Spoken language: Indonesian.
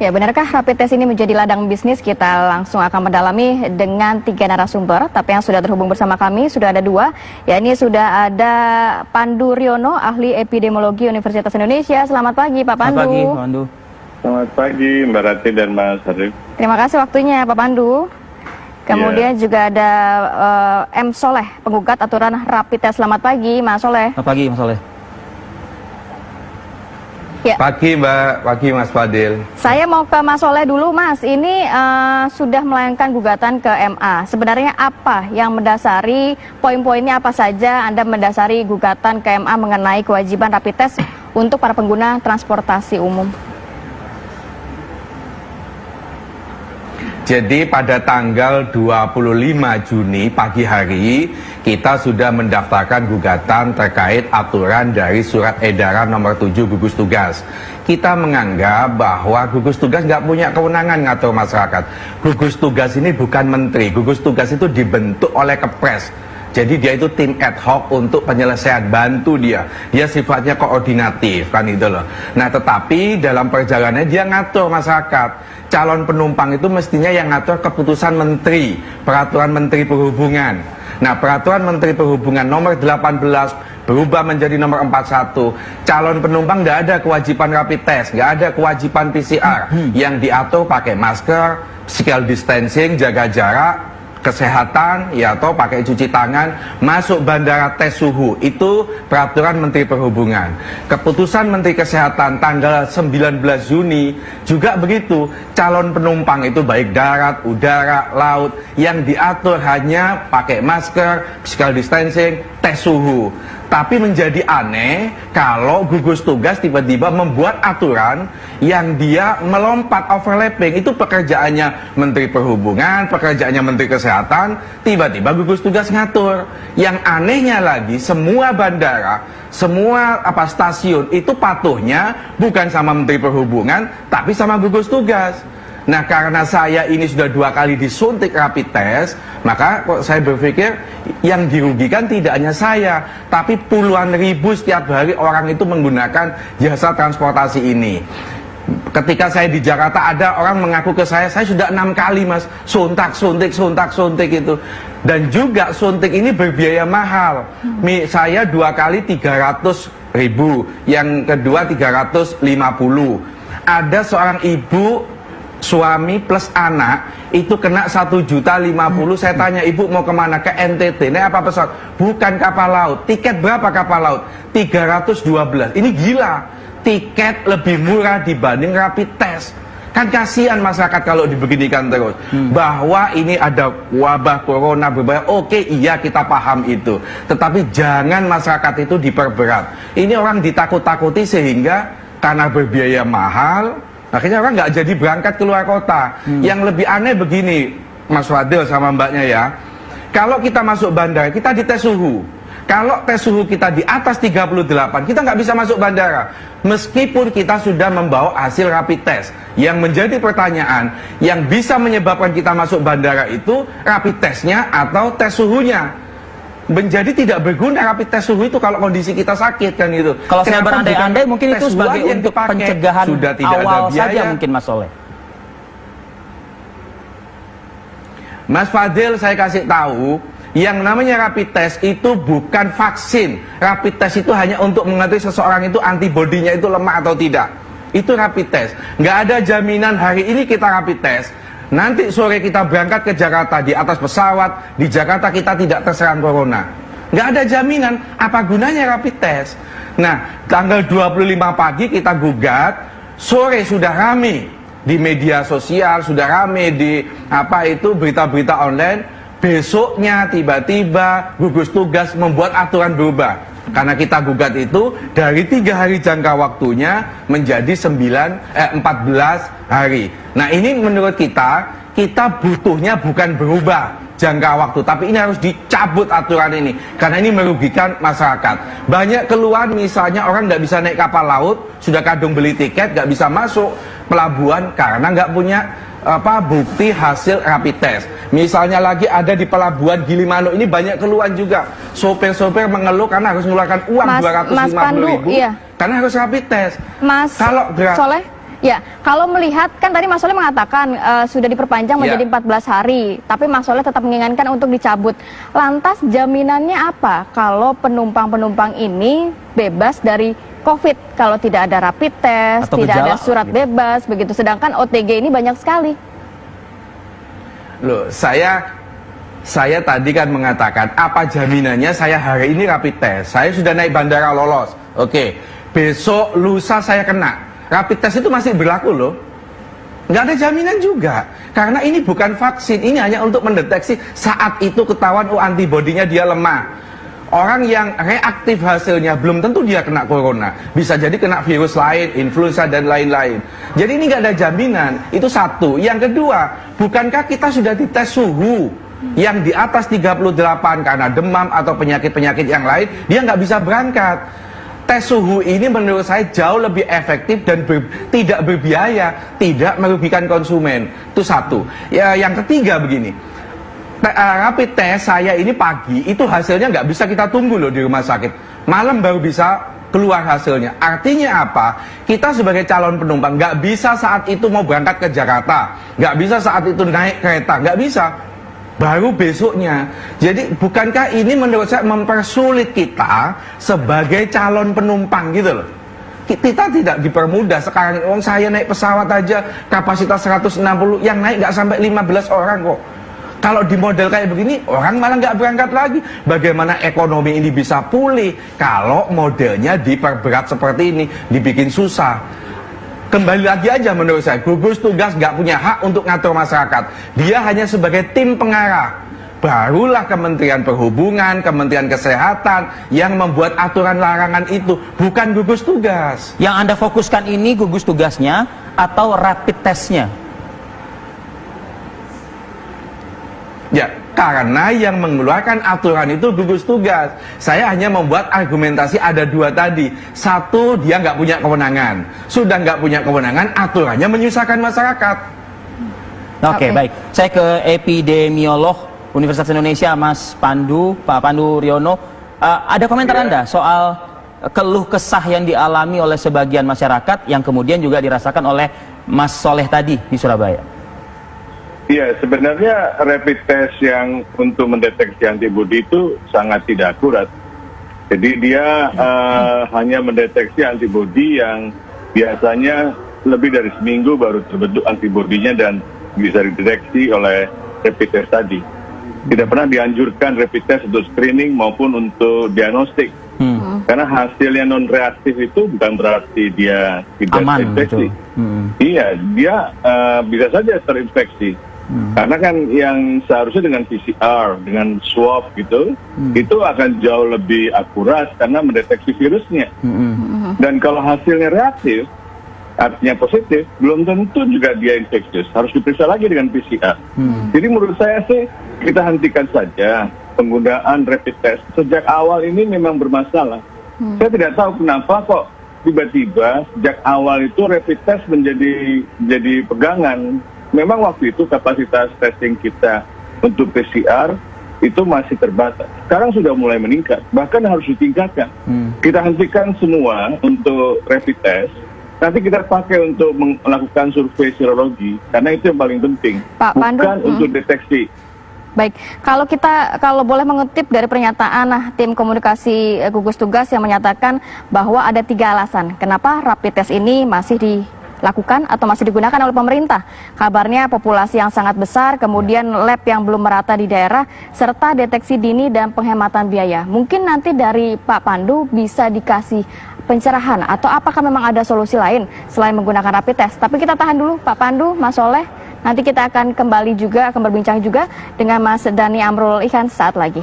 Ya, benarkah rapid test ini menjadi ladang bisnis? Kita langsung akan mendalami dengan 3 narasumber, tapi yang sudah terhubung bersama kami sudah ada 2. Ya, ini sudah ada Pandu Riono, ahli epidemiologi Universitas Indonesia. Selamat pagi, Pak Pandu. Selamat pagi, Pak Pandu. Selamat pagi, Mbak Rati dan Mas Arif. Terima kasih waktunya, Pak Pandu. Kemudian juga ada M. Soleh, penggugat aturan rapid test. Selamat pagi, Mas Soleh. Selamat pagi, Mas Soleh. Ya. Pagi Mbak, pagi Mas Fadil. Saya mau ke Mas Soleh dulu, Mas. Ini sudah melayangkan gugatan ke MA. Sebenarnya apa yang mendasari, poin-poinnya apa saja Anda mendasari gugatan ke MA mengenai kewajiban rapid test untuk para pengguna transportasi umum? Jadi pada tanggal 25 Juni pagi hari kita sudah mendaftarkan gugatan terkait aturan dari surat edaran nomor 7 gugus tugas. Kita menganggap bahwa gugus tugas nggak punya kewenangan ngatur masyarakat. Gugus tugas ini bukan menteri, gugus tugas itu dibentuk oleh Kepres. Jadi dia itu tim ad hoc untuk penyelesaian, bantu dia. Dia sifatnya koordinatif, kan itu loh. Nah tetapi dalam perjalanannya dia ngatur masyarakat. Calon penumpang itu mestinya yang ngatur keputusan menteri, peraturan menteri perhubungan. Nah peraturan menteri perhubungan nomor 18 berubah menjadi nomor 41. Calon penumpang nggak ada kewajiban rapid test, nggak ada kewajiban PCR. Yang diatur pakai masker, physical distancing, jaga jarak, kesehatan, ya atau pakai cuci tangan, masuk bandara tes suhu. Itu peraturan Menteri Perhubungan. Keputusan Menteri Kesehatan tanggal 19 Juni juga begitu. Calon penumpang itu baik darat, udara, laut, yang diatur hanya pakai masker, physical distancing, tes suhu. Tapi menjadi aneh kalau gugus tugas tiba-tiba membuat aturan yang dia melompat, overlapping. Itu pekerjaannya Menteri Perhubungan, pekerjaannya Menteri Kesehatan, tiba-tiba gugus tugas ngatur. Yang anehnya lagi, semua bandara, semua stasiun itu patuhnya bukan sama Menteri Perhubungan, tapi sama gugus tugas. Nah karena saya ini sudah 2 kali disuntik rapid test, maka saya berpikir yang dirugikan tidak hanya saya, tapi puluhan ribu setiap hari orang itu menggunakan jasa transportasi ini. Ketika saya di Jakarta ada orang mengaku ke saya sudah 6 kali mas suntik itu. Dan juga suntik ini berbiaya mahal. Saya 2 kali 300.000, yang kedua 350. Ada seorang ibu, suami plus anak itu kena 1.050.000. Saya tanya, ibu mau kemana? Ke NTT. Ini apa pesawat? Bukan kapal laut. Tiket berapa kapal laut? 312. Ini gila. Tiket lebih murah dibanding rapid test. Kan kasihan masyarakat kalau dibeginikan terus. Bahwa ini ada wabah corona berbahaya. Oke, iya kita paham itu. Tetapi jangan masyarakat itu diperberat. Ini orang ditakut-takuti sehingga karena berbiaya mahal, akhirnya orang nggak jadi berangkat keluar kota. Yang lebih aneh begini, Mas Fadil sama mbaknya ya. Kalau kita masuk bandara, kita dites suhu. Kalau tes suhu kita di atas 38, kita nggak bisa masuk bandara. Meskipun kita sudah membawa hasil rapid test. Yang menjadi pertanyaan, yang bisa menyebabkan kita masuk bandara itu rapid testnya atau tes suhunya. Menjadi tidak berguna rapid test suhu itu kalau kondisi kita sakit kan gitu. Kalau saya berandai-andai mungkin itu sebagai untuk pencegahan sudah tidak awal ada biaya saja mungkin Mas Soleh. Mas Fadil, saya kasih tahu, yang namanya rapid test itu bukan vaksin. Rapid test itu hanya untuk mengetahui seseorang itu antibodinya itu lemah atau tidak. Itu rapid test. Nggak ada jaminan hari ini kita rapid test, nanti sore kita berangkat ke Jakarta, di atas pesawat di Jakarta kita tidak terserang corona. Nggak ada jaminan. Apa gunanya rapid test? Nah, tanggal 25 pagi kita gugat, sore sudah rame di media sosial, sudah rame di berita-berita online. Besoknya tiba-tiba gugus tugas membuat aturan berubah. Karena kita gugat itu dari 3 hari jangka waktunya menjadi 14 hari. Nah ini menurut kita butuhnya bukan berubah jangka waktu, tapi ini harus dicabut aturan ini. Karena ini merugikan masyarakat. Banyak keluhan, misalnya orang nggak bisa naik kapal laut, sudah kadung beli tiket, nggak bisa masuk pelabuhan karena nggak punya bukti hasil rapid test. Misalnya lagi ada di pelabuhan Gilimanuk ini banyak keluhan juga. Sopir-sopir mengeluh karena harus mengeluarkan uang 250.000 iya, karena harus rapid test. Mas Kalau Soleh, Ya, kalau melihat kan tadi Mas Soleh mengatakan sudah diperpanjang menjadi 14 hari, tapi Mas Soleh tetap menginginkan untuk dicabut. Lantas jaminannya apa kalau penumpang-penumpang ini bebas dari COVID kalau tidak ada rapid test, Atau tidak ada gejala, surat gitu. bebas, begitu. Sedangkan OTG ini banyak sekali. Loh, saya tadi kan mengatakan apa jaminannya saya hari ini rapid test, saya sudah naik bandara lolos, oke, besok lusa saya kena, rapid test itu masih berlaku loh, nggak ada jaminan juga, karena ini bukan vaksin, ini hanya untuk mendeteksi saat itu ketahuan antibodinya dia lemah. Orang yang reaktif hasilnya belum tentu dia kena corona, bisa jadi kena virus lain, influenza dan lain-lain. Jadi ini nggak ada jaminan, itu satu. Yang kedua, bukankah kita sudah dites suhu yang di atas 38 karena demam atau penyakit-penyakit yang lain, dia nggak bisa berangkat. Tes suhu ini menurut saya jauh lebih efektif dan tidak berbiaya, tidak merugikan konsumen. Itu satu. Ya, yang ketiga begini. Rapid test saya ini pagi itu hasilnya nggak bisa kita tunggu loh di rumah sakit, malam baru bisa keluar hasilnya. Artinya apa? Kita sebagai calon penumpang nggak bisa saat itu mau berangkat ke Jakarta, nggak bisa saat itu naik kereta, nggak bisa, baru besoknya. Jadi bukankah ini menurut saya mempersulit kita sebagai calon penumpang gitu loh. Kita tidak dipermudah sekarang. Saya naik pesawat aja kapasitas 160, yang naik nggak sampai 15 orang kok. Kalau di model kayak begini, orang malah nggak berangkat lagi. Bagaimana ekonomi ini bisa pulih kalau modelnya diperberat seperti ini, dibikin susah? Kembali lagi aja menurut saya, gugus tugas nggak punya hak untuk ngatur masyarakat. Dia hanya sebagai tim pengarah. Barulah Kementerian Perhubungan, Kementerian Kesehatan yang membuat aturan larangan itu, bukan gugus tugas. Yang Anda fokuskan ini gugus tugasnya atau rapid testnya? Ya, karena yang mengeluarkan aturan itu gugus tugas. Saya hanya membuat argumentasi ada dua tadi. Satu, dia nggak punya kewenangan. Sudah nggak punya kewenangan, aturannya menyusahkan masyarakat. Oke, baik. Saya ke epidemiolog Universitas Indonesia, Mas Pandu, Pak Pandu Riono. Ada komentar Anda soal keluh kesah yang dialami oleh sebagian masyarakat yang kemudian juga dirasakan oleh Mas Soleh tadi di Surabaya? Iya, sebenarnya rapid test yang untuk mendeteksi antibodi itu sangat tidak akurat. Jadi dia hanya mendeteksi antibodi yang biasanya lebih dari seminggu baru terbentuk antibodinya dan bisa dideteksi oleh rapid test tadi. Tidak pernah dianjurkan rapid test untuk screening maupun untuk diagnostik. Karena hasilnya non reaktif itu bukan berarti dia tidak terinfeksi. Iya, dia bisa saja terinfeksi. Karena kan yang seharusnya dengan PCR, dengan swab gitu, itu akan jauh lebih akurat karena mendeteksi virusnya. Dan kalau hasilnya reaktif, artinya positif, belum tentu juga dia infeksius. Harus diperiksa lagi dengan PCR. Jadi menurut saya sih, kita hentikan saja penggunaan rapid test. Sejak awal ini memang bermasalah. Saya tidak tahu kenapa kok tiba-tiba sejak awal itu rapid test menjadi pegangan. Memang waktu itu kapasitas testing kita untuk PCR itu masih terbatas. Sekarang sudah mulai meningkat, bahkan harus ditingkatkan. Kita hentikan semua untuk rapid test. Nanti kita pakai untuk melakukan survei serologi, karena itu yang paling penting, Pak Pandu, bukan untuk deteksi. Baik, kalau boleh mengutip dari pernyataan tim komunikasi gugus tugas yang menyatakan bahwa ada 3 alasan kenapa rapid test ini masih dilakukan atau masih digunakan oleh pemerintah. Kabarnya populasi yang sangat besar, kemudian lab yang belum merata di daerah, serta deteksi dini dan penghematan biaya. Mungkin nanti dari Pak Pandu bisa dikasih pencerahan atau apakah memang ada solusi lain selain menggunakan rapid test. Tapi kita tahan dulu Pak Pandu, Mas Soleh. Nanti kita akan kembali juga, akan berbincang juga dengan Mas Dhani Amrul Ihsan saat lagi.